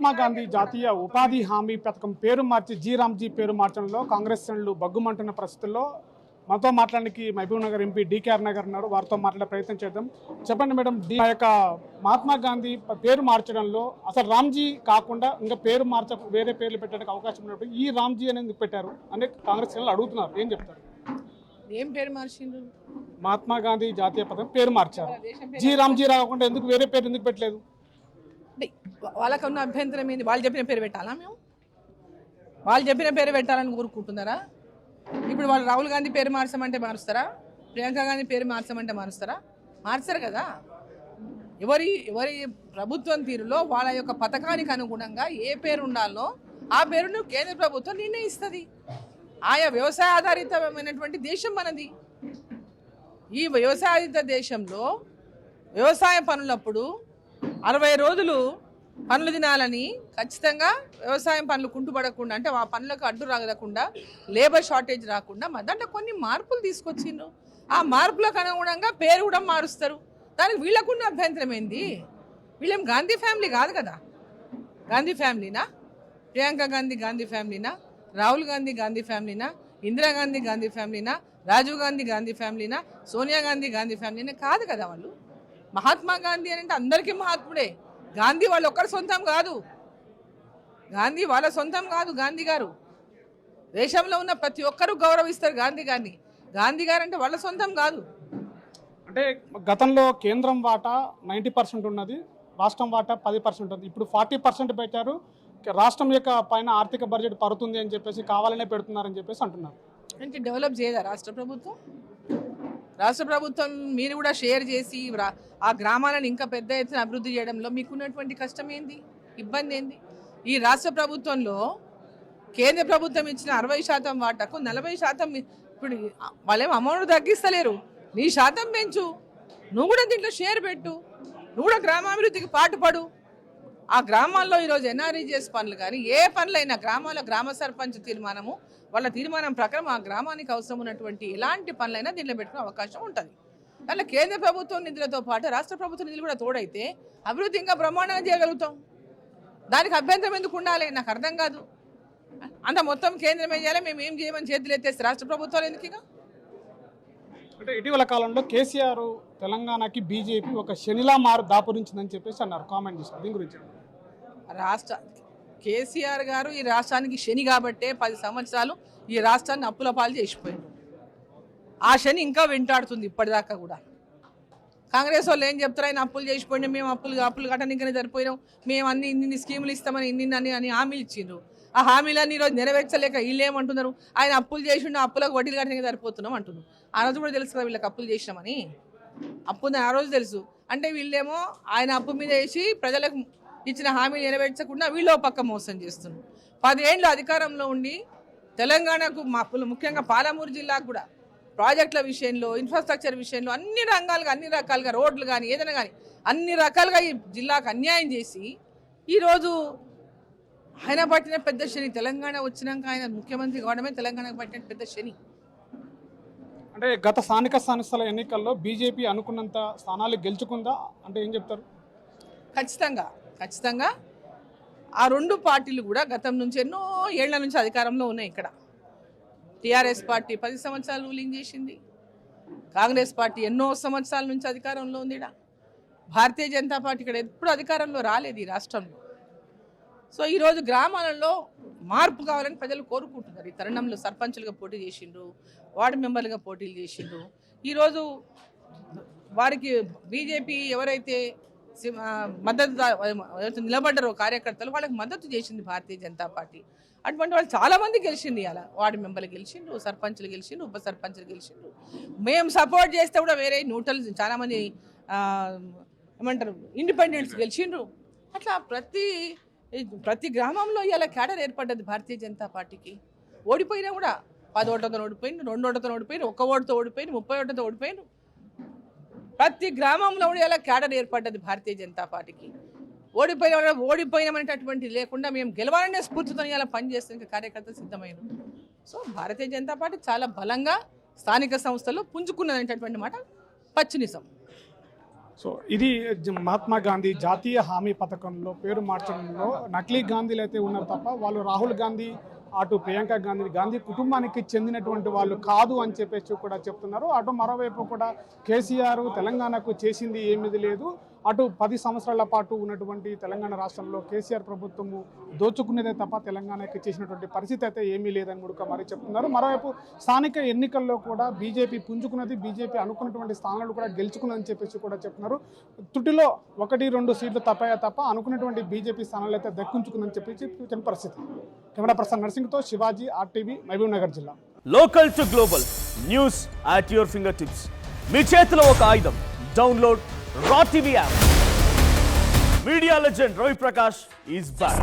మహాత్మా గాంధీ జాతీయ ఉపాధి హామీ పథకం పేరు మార్చి జీరామ్జీ పేరు మార్చడంలో కాంగ్రెస్ శ్రేణులు బగ్గుమంటున్న పరిస్థితుల్లో మనతో మాట్లాడడానికి మహబూబ్ నగర్ ఎంపీ డికేఆర్ నగర్ ఉన్నారు. వారితో మాట్లాడే ప్రయత్నం చేద్దాం. చెప్పండి మేడం, ఆ యొక్క మహాత్మా గాంధీ పేరు మార్చడంలో అసలు రామ్జీ కాకుండా ఇంకా పేరు వేరే పేర్లు పెట్టడానికి అవకాశం ఉన్నప్పుడు ఈ రామ్జీ అనేది ఎందుకు పెట్టారు అని కాంగ్రెస్ శ్రేణులు అడుగుతున్నారు. ఏం చెప్తారు? ఏం పేరు మార్చిండ్రు? మహాత్మా గాంధీ జాతీయ పథకం పేరు మార్చారు. రామ్జీ రాకుండా ఎందుకు వేరే పేరు ఎందుకు పెట్టలేదు? వాళ్ళకున్న అభ్యంతరం ఏంది? వాళ్ళు చెప్పిన పేరు పెట్టాలా? మేము వాళ్ళు చెప్పిన పేరు పెట్టాలని కోరుకుంటున్నారా? ఇప్పుడు వాళ్ళు రాహుల్ గాంధీ పేరు మార్చమంటే మారుస్తారా? ప్రియాంక గాంధీ పేరు మార్చమంటే మారుస్తారా? మార్చరు కదా. ఎవరి ప్రభుత్వం తీరులో వాళ్ళ యొక్క పథకానికి అనుగుణంగా ఏ పేరు ఉండాలో ఆ పేరును కేంద్ర ప్రభుత్వం నిర్ణయిస్తుంది. ఆయా వ్యవసాయ ఆధారితమైనటువంటి దేశం మనది. ఈ వ్యవసాయాధారిత దేశంలో వ్యవసాయ పనులప్పుడు 60 రోజులు పనులు తినాలని ఖచ్చితంగా వ్యవసాయం పనులు కుంటుపడకుండా, అంటే ఆ పనులకు అడ్డు రాగకుండా, లేబర్ షార్టేజ్ రాకుండా దాంట్లో కొన్ని మార్పులు తీసుకొచ్చిండ్రు. ఆ మార్పులకు అనుగుణంగా పేరు కూడా మారుస్తారు. దానికి వీళ్ళకున్న అభ్యంతరం ఏంది? వీళ్ళేం గాంధీ ఫ్యామిలీ కాదు కదా. గాంధీ ఫ్యామిలీనా? ప్రియాంక గాంధీ గాంధీ ఫ్యామిలీనా? రాహుల్ గాంధీ గాంధీ ఫ్యామిలీనా? ఇందిరాగాంధీ గాంధీ ఫ్యామిలీనా? రాజీవ్ గాంధీ గాంధీ ఫ్యామిలీనా? సోనియా గాంధీ గాంధీ ఫ్యామిలీనా? కాదు కదా. వాళ్ళు మహాత్మా గాంధీ అని అంటే అందరికీ మహాత్ముడే. గాంధీ వాళ్ళు ఒక్కరి సొంతం కాదు. గాంధీ వాళ్ళ సొంతం కాదు. గాంధీ గారు దేశంలో ఉన్న ప్రతి ఒక్కరూ గౌరవిస్తారు గాంధీ గారిని. గాంధీ గారు అంటే వాళ్ళ సొంతం కాదు. అంటే గతంలో కేంద్రం వాటా 90% ఉన్నది, రాష్ట్రం వాటా 10% ఉంది. ఇప్పుడు 40% పెట్టారు. రాష్ట్రం యొక్క పైన ఆర్థిక బడ్జెట్ పడుతుంది అని చెప్పేసి కావాలనే పెడుతున్నారని చెప్పేసి అంటున్నారు. అంటే డెవలప్ చేయదా రాష్ట్ర ప్రభుత్వం? రాష్ట్ర ప్రభుత్వం మీరు కూడా షేర్ చేసి ఆ గ్రామాలను ఇంకా పెద్ద ఎత్తున అభివృద్ధి చేయడంలో మీకున్నటువంటి కష్టం ఏంది, ఇబ్బంది ఏంది? ఈ రాష్ట్ర ప్రభుత్వంలో కేంద్ర ప్రభుత్వం ఇచ్చిన 60% వాటాకు 40% ఇప్పుడు వాళ్ళేమో అమౌంట్ తగ్గిస్తలేరు. నీ శాతం పెంచు, నువ్వు కూడా దీంట్లో షేర్ పెట్టు, నువ్వు కూడా గ్రామాభివృద్ధికి పాటుపడు. ఆ గ్రామాల్లో ఈరోజు ఎన్ఆర్ఈజీఎస్ పనులు కానీ ఏ పనులైనా గ్రామాల గ్రామ సర్పంచ్ తీర్మానము, వాళ్ళ తీర్మానం ప్రకారం ఆ గ్రామానికి అవసరం ఉన్నటువంటి ఎలాంటి పనులైనా దీంట్లో పెట్టుకునే అవకాశం ఉంటుంది. దాంట్లో కేంద్ర ప్రభుత్వం నిధులతో పాటు రాష్ట్ర ప్రభుత్వ నిధులు కూడా తోడైతే అభివృద్ధి ఇంకా బ్రహ్మాండంగా చేయగలుగుతాం. దానికి అభ్యంతరం ఎందుకు ఉండాలి? నాకు అర్థం కాదు. అంత మొత్తం కేంద్రం ఏం చేయాలి, మేము ఏం చేయమని చేతులు ఎత్తేస్తే రాష్ట్ర ప్రభుత్వాలు ఎందుకు? ఇక అంటే ఇటీవల కాలంలో కేసీఆర్ తెలంగాణకి బీజేపీ ఒక శనిలా దాపురించిందని చెప్పేసి అన్నారు, కామెంట్ చేశారు. దీని గురించి కేసీఆర్ గారు ఈ రాష్ట్రానికి శని కాబట్టే 10 సంవత్సరాలు ఈ రాష్ట్రాన్ని అప్పుల పాలు చేసిపోయారు. ఆ శని ఇంకా వెంటాడుతుంది ఇప్పటిదాకా కూడా. కాంగ్రెస్ వాళ్ళు ఏం చెప్తారు? ఆయన అప్పులు చేసిపోయినా, మేము అప్పులు కట్టనికనే సరిపోయినాం, మేము ఇన్ని స్కీములు ఇస్తామని ఇన్ని హామీలు ఇచ్చిండ్రు. ఆ హామీలన్నీ ఈరోజు నెరవేర్చలేక వీళ్ళు ఏమంటున్నారు? ఆయన అప్పులు చేసిండు, అప్పులకు వడ్డీలు కట్టడానికి సరిపోతున్నాం అంటున్నాం. ఆ రోజు కూడా తెలుసు కదా వీళ్ళకి అప్పులు చేసినామని. అప్పుందని ఆ రోజు తెలుసు. అంటే వీళ్ళేమో ఆయన అప్పు మీద వేసి ప్రజలకు ఇచ్చిన హామీలు నెరవేర్చకుండా వీళ్ళు పక్క మోసం చేస్తున్నారు. 10 ఏళ్ళు అధికారంలో ఉండి తెలంగాణకు ముఖ్యంగా పాలమూరు జిల్లాకు కూడా ప్రాజెక్టుల విషయంలో, ఇన్ఫ్రాస్ట్రక్చర్ విషయంలో అన్ని రకాలుగా రోడ్లు కానీ ఏదైనా కానీ అన్ని రకాలుగా ఈ జిల్లాకు అన్యాయం చేసి ఈరోజు ఆయన పట్టిన పెద్ద శని. తెలంగాణ వచ్చినాక ఆయన ముఖ్యమంత్రి కావడమే తెలంగాణకు పట్టిన పెద్ద శని. అంటే గత స్థానిక సంస్థల ఎన్నికల్లో బీజేపీ అనుకున్నంత స్థానాలు గెలుచుకుందా అంటే ఏం చెప్తారు? ఖచ్చితంగా ఆ రెండు పార్టీలు కూడా గతం నుంచి ఎన్నో ఏళ్ల నుంచి అధికారంలో ఉన్నాయి. ఇక్కడ టీఆర్ఎస్ పార్టీ 10 సంవత్సరాలు రూలింగ్ చేసింది. కాంగ్రెస్ పార్టీ ఎన్నో సంవత్సరాల నుంచి అధికారంలో ఉంది. భారతీయ జనతా పార్టీ ఇక్కడ ఎప్పుడు అధికారంలో రాలేదు ఈ రాష్ట్రంలో. సో ఈరోజు గ్రామాలలో మార్పు కావాలని ప్రజలు కోరుకుంటున్నారు. ఈ తరుణంలో సర్పంచులుగా పోటీ చేసిండ్రు, వార్డు మెంబర్లుగా పోటీలు చేసిండ్రు. ఈరోజు వారికి బీజేపీ ఎవరైతే మద్దతు నిలబడ్డారో కార్యకర్తలు, వాళ్ళకి మద్దతు చేసింది భారతీయ జనతా పార్టీ. అటువంటి వాళ్ళు చాలామంది గెలిచింది. అలా వార్డు మెంబర్లు గెలిచిండ్రు, సర్పంచులు గెలిచిండ్రు, ఉప సర్పంచులు గెలిచిండ్రు. మేము సపోర్ట్ చేస్తే కూడా వేరే న్యూట్రల్ చాలామంది ఏమంటారు ఇండిపెండెంట్స్ గెలిచిండ్రు. అట్లా ప్రతి గ్రామంలో ఇలా క్యాడర్ ఏర్పడ్డది భారతీయ జనతా పార్టీకి. ఓడిపోయినా కూడా 10 ఓట్లతో ఓడిపోయింది, 2 ఓట్లతో ఓడిపోయింది, 1 ఓటుతో ఓడిపోయింది, 30 ఓట్లతో ఓడిపోయింది. ప్రతి గ్రామంలో కూడా ఇలా క్యాడర్ ఏర్పడ్డది భారతీయ జనతా పార్టీకి. ఓడిపోయినామనేటటువంటి లేకుండా మేము గెలవాలనే స్ఫూర్తితో ఇలా పనిచేస్తున్న కార్యకర్తలు సిద్ధమైన. సో భారతీయ జనతా పార్టీ చాలా బలంగా స్థానిక సంస్థల్లో పుంజుకున్నదనేటటువంటి మాట పచ్చి నిజం. సో ఇది మహాత్మా గాంధీ జాతీయ హామీ పథకంలో పేరు మార్చడంలో నకిలీ గాంధీలు అయితే ఉన్నారు తప్ప వాళ్ళు రాహుల్ గాంధీ అటు ప్రియాంక గాంధీ కుటుంబానికి చెందినటువంటి వాళ్ళు కాదు అని చెప్పేసి కూడా చెప్తున్నారు. అటు మరోవైపు కూడా కేసీఆర్ తెలంగాణకు చేసింది ఏమీ లేదు, అటు 10 సంవత్సరాల పాటు ఉన్నటువంటి తెలంగాణ రాష్ట్రంలో కేసీఆర్ ప్రభుత్వము దోచుకునేదే తప్ప తెలంగాణకి చేసినటువంటి పరిస్థితి అయితే ఏమీ లేదని కూడా మరి చెప్తున్నారు. మరోవైపు స్థానిక ఎన్నికల్లో కూడా బీజేపీ పుంజుకున్నది, బీజేపీ అనుకున్నటువంటి స్థానాలు కూడా గెలుచుకున్నదని చెప్పేసి కూడా చెప్తున్నారు. తుటిలో 1-2 సీట్లు తప్పాయా తప్ప అనుకున్నటువంటి బీజేపీ స్థానాలు అయితే దక్కించుకుందని చెప్పి పరిస్థితి. కెమెరా పర్సన్ నర్సింగ్తో శివాజీ, RTV, మహబూబ్ నగర్ జిల్లా. Local to global news at your finger tips. మీ చేతిలో ఒక ఆయుధం. Download raw TV app. Media legend Ravi Prakash is back.